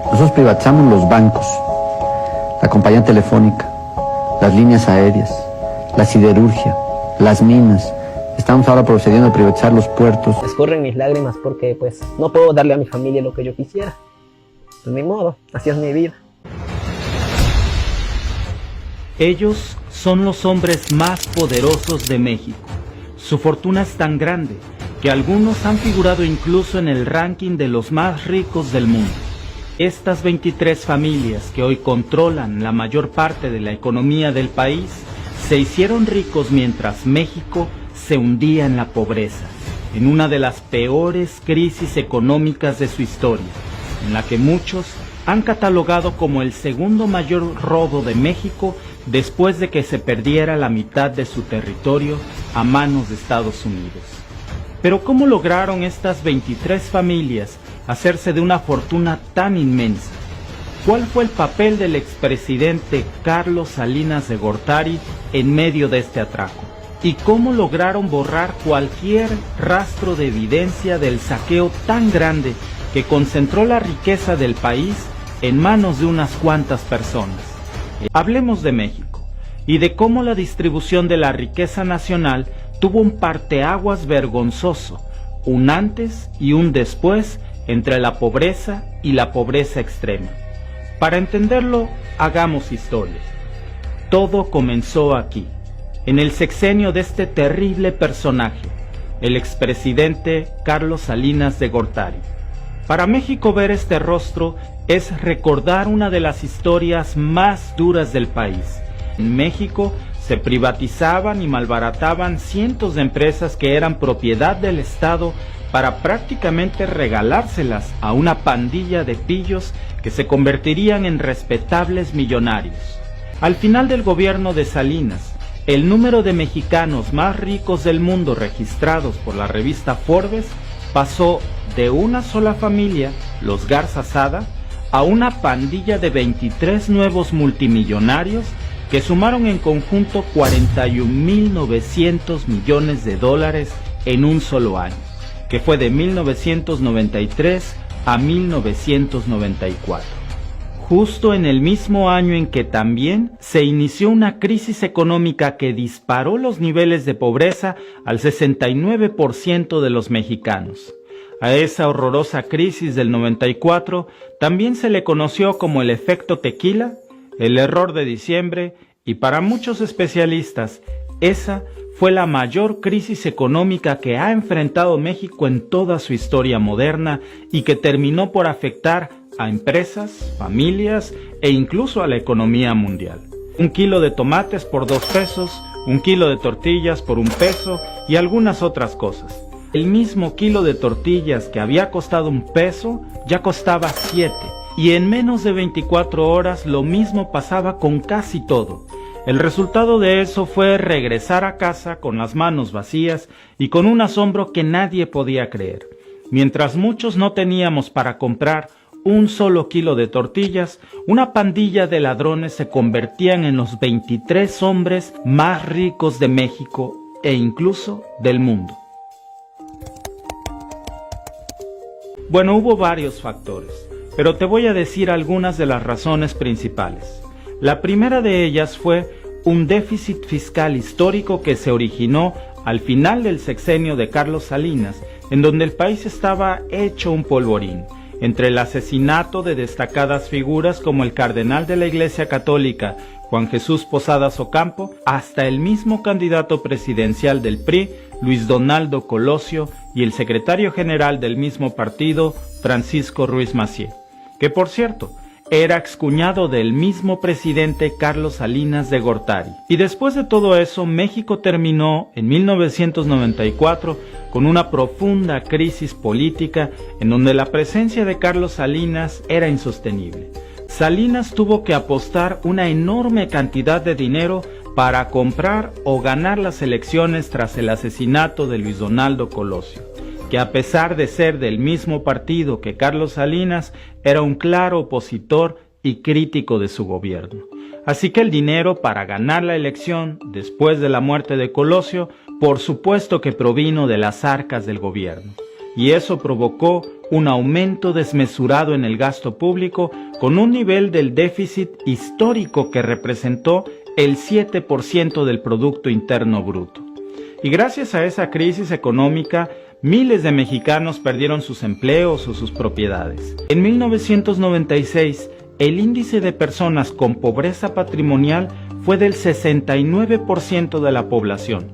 Nosotros privatizamos los bancos, la compañía telefónica, las líneas aéreas, la siderurgia, las minas. Estamos ahora procediendo a privatizar los puertos. Escurren mis lágrimas porque pues no puedo darle a mi familia lo que yo quisiera. Pues ni modo, así es mi vida. Ellos son los hombres más poderosos de México. Su fortuna es tan grande que algunos han figurado incluso en el ranking de los más ricos del mundo. Estas 23 familias que hoy controlan la mayor parte de la economía del país se hicieron ricos mientras México se hundía en la pobreza, en una de las peores crisis económicas de su historia, en la que muchos han catalogado como el segundo mayor robo de México después de que se perdiera la mitad de su territorio a manos de Estados Unidos. Pero ¿cómo lograron estas 23 familias hacerse de una fortuna tan inmensa? ¿Cuál fue el papel del expresidente Carlos Salinas de Gortari en medio de este atraco? ¿Y cómo lograron borrar cualquier rastro de evidencia del saqueo tan grande que concentró la riqueza del país en manos de unas cuantas personas? Hablemos de México y de cómo la distribución de la riqueza nacional tuvo un parteaguas vergonzoso, un antes y un después entre la pobreza y la pobreza extrema. Para entenderlo, hagamos historia. Todo comenzó aquí, en el sexenio de este terrible personaje, el expresidente Carlos Salinas de Gortari. Para México ver este rostro es recordar una de las historias más duras del país. En México se privatizaban y malbarataban cientos de empresas que eran propiedad del Estado para prácticamente regalárselas a una pandilla de pillos que se convertirían en respetables millonarios. Al final del gobierno de Salinas, el número de mexicanos más ricos del mundo registrados por la revista Forbes pasó de una sola familia, los Garza Sada, a una pandilla de 23 nuevos multimillonarios que sumaron en conjunto 41.900 millones de dólares en un solo año, que fue de 1993 a 1994. Justo en el mismo año en que también se inició una crisis económica que disparó los niveles de pobreza al 69% de los mexicanos. A esa horrorosa crisis del 94 también se le conoció como el efecto tequila, el error de diciembre, y para muchos especialistas, esa fue la mayor crisis económica que ha enfrentado México en toda su historia moderna y que terminó por afectar a empresas, familias e incluso a la economía mundial. 1 kilo de tomates por 2 pesos, 1 kilo de tortillas por 1 peso y algunas otras cosas. El mismo kilo de tortillas que había costado 1 peso ya costaba 7, y en menos de 24 horas lo mismo pasaba con casi todo. El resultado de eso fue regresar a casa con las manos vacías y con un asombro que nadie podía creer. Mientras muchos no teníamos para comprar 1 solo kilo de tortillas, una pandilla de ladrones se convertían en los 23 hombres más ricos de México e incluso del mundo. Bueno, hubo varios factores, pero te voy a decir algunas de las razones principales. La primera de ellas fue un déficit fiscal histórico que se originó al final del sexenio de Carlos Salinas, en donde el país estaba hecho un polvorín, entre el asesinato de destacadas figuras como el cardenal de la Iglesia Católica, Juan Jesús Posadas Ocampo, hasta el mismo candidato presidencial del PRI, Luis Donaldo Colosio, y el secretario general del mismo partido, Francisco Ruiz Massieu, que por cierto, era excuñado del mismo presidente Carlos Salinas de Gortari. Y después de todo eso, México terminó en 1994 con una profunda crisis política en donde la presencia de Carlos Salinas era insostenible. Salinas tuvo que apostar una enorme cantidad de dinero para comprar o ganar las elecciones tras el asesinato de Luis Donaldo Colosio, que a pesar de ser del mismo partido que Carlos Salinas, era un claro opositor y crítico de su gobierno. Así que el dinero para ganar la elección después de la muerte de Colosio, por supuesto que provino de las arcas del gobierno. y eso provocó un aumento desmesurado en el gasto público con un nivel del déficit histórico que representó el 7% del Producto Interno Bruto. Y gracias a esa crisis económica, miles de mexicanos perdieron sus empleos o sus propiedades. En 1996, el índice de personas con pobreza patrimonial fue del 69% de la población,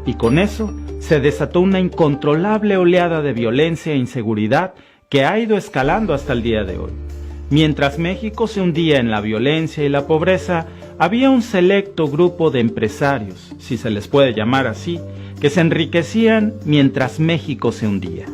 y con eso se desató una incontrolable oleada de violencia e inseguridad que ha ido escalando hasta el día de hoy. Mientras México se hundía en la violencia y la pobreza, había un selecto grupo de empresarios, si se les puede llamar así, que se enriquecían mientras México se hundía.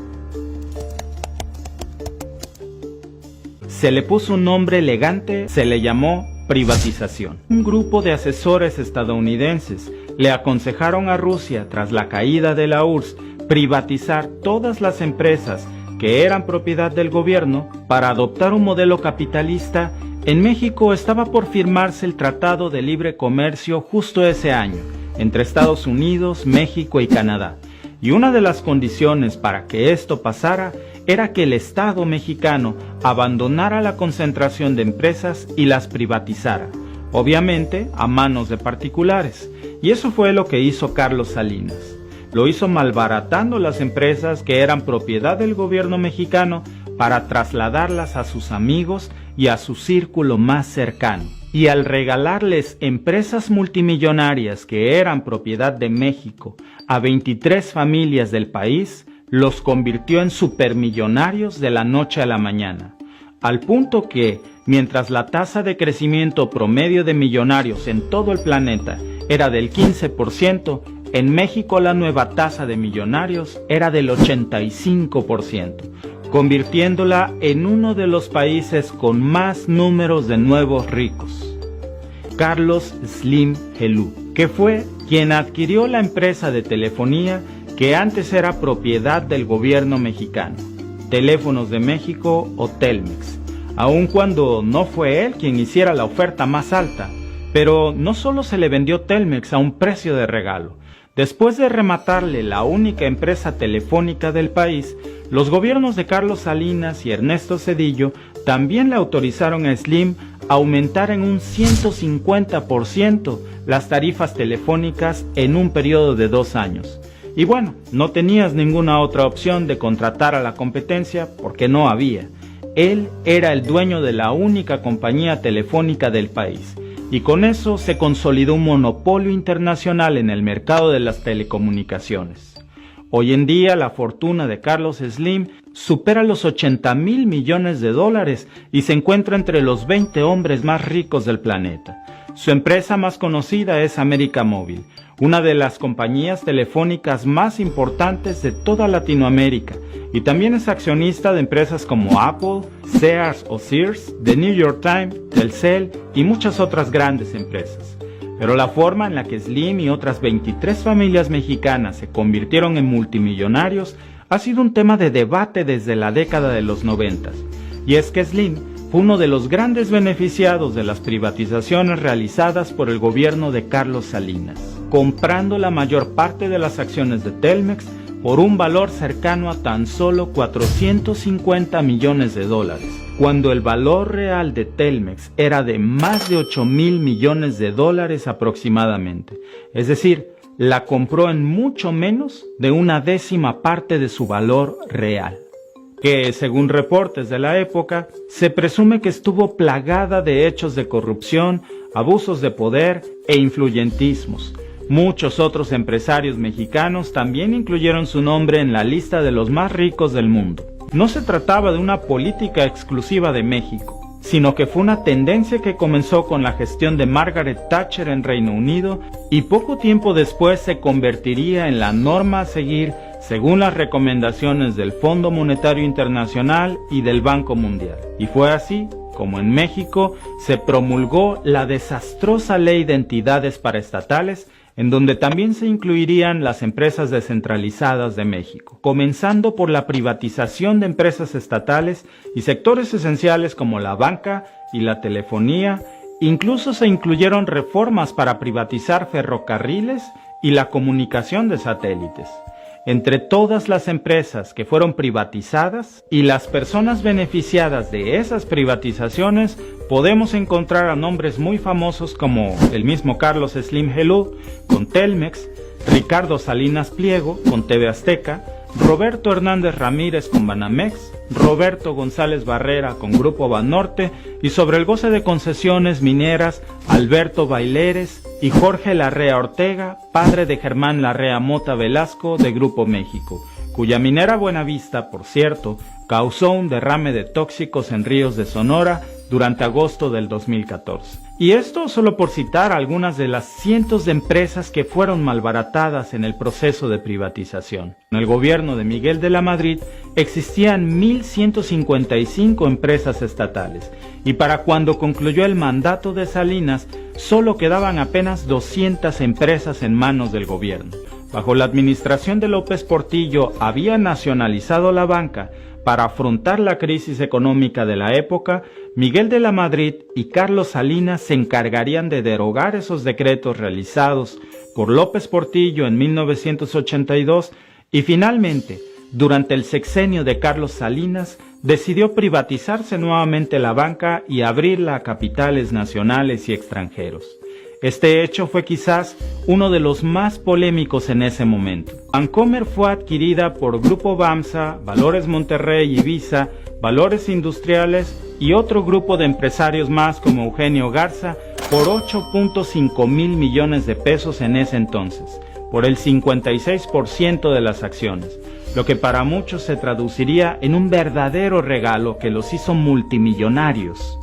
Se le puso un nombre elegante, se le llamó privatización. Un grupo de asesores estadounidenses le aconsejaron a Rusia, tras la caída de la URSS, privatizar todas las empresas que eran propiedad del gobierno para adoptar un modelo capitalista. En México estaba por firmarse el Tratado de Libre Comercio justo ese año, entre Estados Unidos, México y Canadá. Y una de las condiciones para que esto pasara era que el Estado mexicano abandonara la concentración de empresas y las privatizara, obviamente a manos de particulares. Y eso fue lo que hizo Carlos Salinas. Lo hizo malbaratando las empresas que eran propiedad del gobierno mexicano para trasladarlas a sus amigos y a su círculo más cercano. Y al regalarles empresas multimillonarias que eran propiedad de México a 23 familias del país, los convirtió en supermillonarios de la noche a la mañana, al punto que, mientras la tasa de crecimiento promedio de millonarios en todo el planeta era del 15%, en México la nueva tasa de millonarios era del 85%, convirtiéndola en uno de los países con más números de nuevos ricos. Carlos Slim Helú, que fue quien adquirió la empresa de telefonía que antes era propiedad del gobierno mexicano, Teléfonos de México o Telmex, aun cuando no fue él quien hiciera la oferta más alta. Pero no solo se le vendió Telmex a un precio de regalo. Después de rematarle la única empresa telefónica del país, los gobiernos de Carlos Salinas y Ernesto Zedillo también le autorizaron a Slim a aumentar en un 150% las tarifas telefónicas en un periodo de 2 años. Y bueno, no tenías ninguna otra opción de contratar a la competencia porque no había. Él era el dueño de la única compañía telefónica del país, y con eso se consolidó un monopolio internacional en el mercado de las telecomunicaciones. Hoy en día la fortuna de Carlos Slim supera los $80,000 millones y se encuentra entre los 20 hombres más ricos del planeta. Su empresa más conocida es América Móvil, una de las compañías telefónicas más importantes de toda Latinoamérica, y también es accionista de empresas como Apple, Sears o Sears, The New York Times, Telcel y muchas otras grandes empresas. Pero la forma en la que Slim y otras 23 familias mexicanas se convirtieron en multimillonarios ha sido un tema de debate desde la década de los 90. Y es que Slim fue uno de los grandes beneficiados de las privatizaciones realizadas por el gobierno de Carlos Salinas, comprando la mayor parte de las acciones de Telmex por un valor cercano a tan solo $450 millones, cuando el valor real de Telmex era de más de $8,000 millones aproximadamente. Es decir, la compró en mucho menos de 1/10 parte de su valor real, que según reportes de la época, se presume que estuvo plagada de hechos de corrupción, abusos de poder e influyentismos. Muchos otros empresarios mexicanos también incluyeron su nombre en la lista de los más ricos del mundo. No se trataba de una política exclusiva de México, sino que fue una tendencia que comenzó con la gestión de Margaret Thatcher en Reino Unido y poco tiempo después se convertiría en la norma a seguir según las recomendaciones del Fondo Monetario Internacional y del Banco Mundial. Y fue así como en México se promulgó la desastrosa Ley de Entidades Paraestatales, en donde también se incluirían las empresas descentralizadas de México, comenzando por la privatización de empresas estatales y sectores esenciales como la banca y la telefonía. Incluso se incluyeron reformas para privatizar ferrocarriles y la comunicación de satélites. entre todas las empresas que fueron privatizadas y las personas beneficiadas de esas privatizaciones, podemos encontrar a nombres muy famosos como el mismo Carlos Slim Helú con Telmex, Ricardo Salinas Pliego con TV Azteca, Roberto Hernández Ramírez con Banamex, Roberto González Barrera con Grupo Banorte y sobre el goce de concesiones mineras, Alberto Baileres y Jorge Larrea Ortega, padre de Germán Larrea Mota Velasco de Grupo México, cuya minera Buenavista, por cierto, causó un derrame de tóxicos en ríos de Sonora durante agosto del 2014. Y esto solo por citar algunas de las cientos de empresas que fueron malbaratadas en el proceso de privatización. En el gobierno de Miguel de la Madrid existían 1.155 empresas estatales, y para cuando concluyó el mandato de Salinas, solo quedaban apenas 200 empresas en manos del gobierno. Bajo la administración de López Portillo había nacionalizado la banca. Para afrontar la crisis económica de la época, Miguel de la Madrid y Carlos Salinas se encargarían de derogar esos decretos realizados por López Portillo en 1982 y finalmente, durante el sexenio de Carlos Salinas, decidió privatizarse nuevamente la banca y abrirla a capitales nacionales y extranjeros. Este hecho fue quizás uno de los más polémicos en ese momento. Bancomer fue adquirida por Grupo Bamsa, Valores Monterrey y Visa, Valores Industriales y otro grupo de empresarios más como Eugenio Garza por 8.5 mil millones de pesos en ese entonces, por el 56% de las acciones, lo que para muchos se traduciría en un verdadero regalo que los hizo multimillonarios.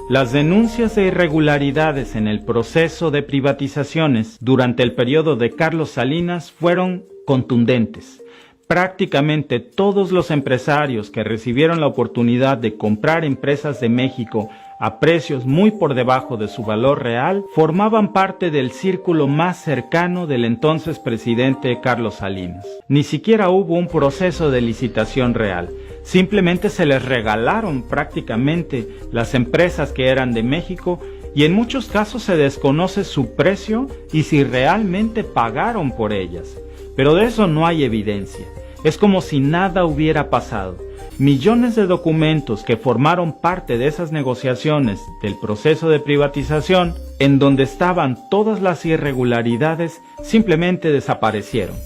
Las denuncias de irregularidades en el proceso de privatizaciones durante el periodo de Carlos Salinas fueron contundentes. Prácticamente todos los empresarios que recibieron la oportunidad de comprar empresas de México a precios muy por debajo de su valor real formaban parte del círculo más cercano del entonces presidente Carlos Salinas. Ni siquiera hubo un proceso de licitación real. Simplemente se les regalaron prácticamente las empresas que eran de México y en muchos casos se desconoce su precio y si realmente pagaron por ellas. Pero de eso no hay evidencia. Es como si nada hubiera pasado. Millones de documentos que formaron parte de esas negociaciones del proceso de privatización, en donde estaban todas las irregularidades, simplemente desaparecieron.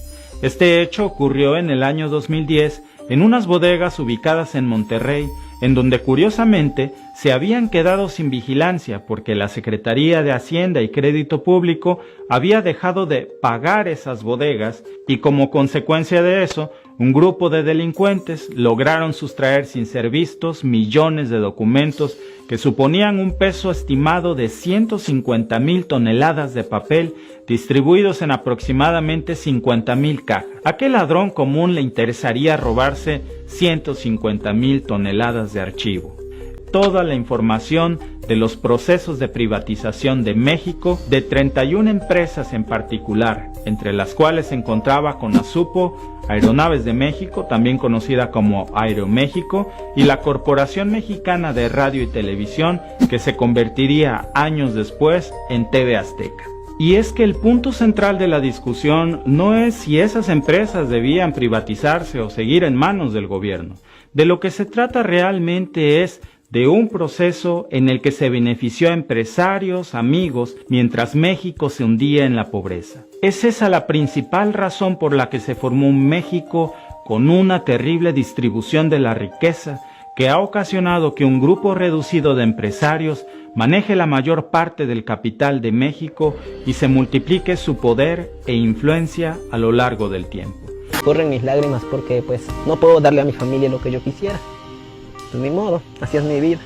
Este hecho ocurrió en el año 2010 en unas bodegas ubicadas en Monterrey, en donde curiosamente se habían quedado sin vigilancia porque la Secretaría de Hacienda y Crédito Público había dejado de pagar esas bodegas y como consecuencia de eso, un grupo de delincuentes lograron sustraer sin ser vistos millones de documentos que suponían un peso estimado de 150,000 toneladas de papel distribuidos en aproximadamente 50,000 cajas. ¿A qué ladrón común le interesaría robarse 150,000 toneladas de archivo? Toda la información de los procesos de privatización de México, de 31 empresas en particular, entre las cuales se encontraba Conasupo, Aeronaves de México, también conocida como Aeroméxico, y la Corporación Mexicana de Radio y Televisión, que se convertiría años después en TV Azteca. Y es que el punto central de la discusión no es si esas empresas debían privatizarse o seguir en manos del gobierno. De lo que se trata realmente es de un proceso en el que se benefició a empresarios, amigos, mientras México se hundía en la pobreza. Es esa la principal razón por la que se formó un México con una terrible distribución de la riqueza que ha ocasionado que un grupo reducido de empresarios maneje la mayor parte del capital de México y se multiplique su poder e influencia a lo largo del tiempo. Corren mis lágrimas porque pues no puedo darle a mi familia lo que yo quisiera. Pues ni modo, así es mi vida.